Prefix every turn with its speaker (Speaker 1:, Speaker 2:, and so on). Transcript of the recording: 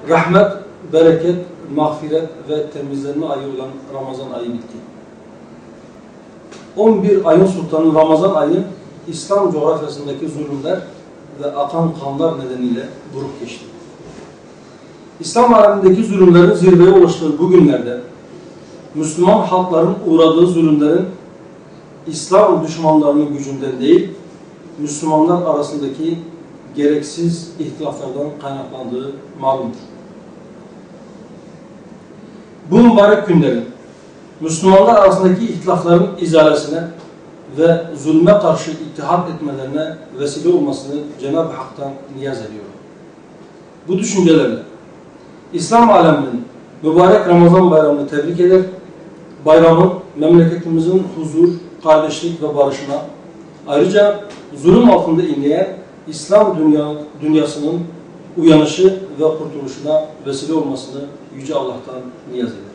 Speaker 1: rahmet, bereket, mağfiret ve temizlenme ayı olan Ramazan ayı bitti. 11 ayın sultanı Ramazan ayı, İslam coğrafyasındaki zulümler ve akan kanlar nedeniyle buruk geçti. İslam alemindeki zulümlerin zirveye ulaştığı bu günlerde, Müslüman halkların uğradığı zulümlerin İslam düşmanlarının gücünden değil, Müslümanlar arasındaki gereksiz ihtilaflardan kaynaklandığı malumdur. Bu mübarek günlerin Müslümanlar arasındaki ihtilafların izalesine ve zulme karşı ittihat etmelerine vesile olmasını Cenab-ı Hak'tan niyaz ediyorum. Bu düşüncelerle İslam aleminin mübarek Ramazan bayramını tebrik eder, bayramın memleketimizin huzur, kardeşlik ve barışına, ayrıca zulüm altında inleyen İslam dünyasının uyanışı ve kurtuluşuna vesile olmasını Yüce Allah'tan niyaz eder.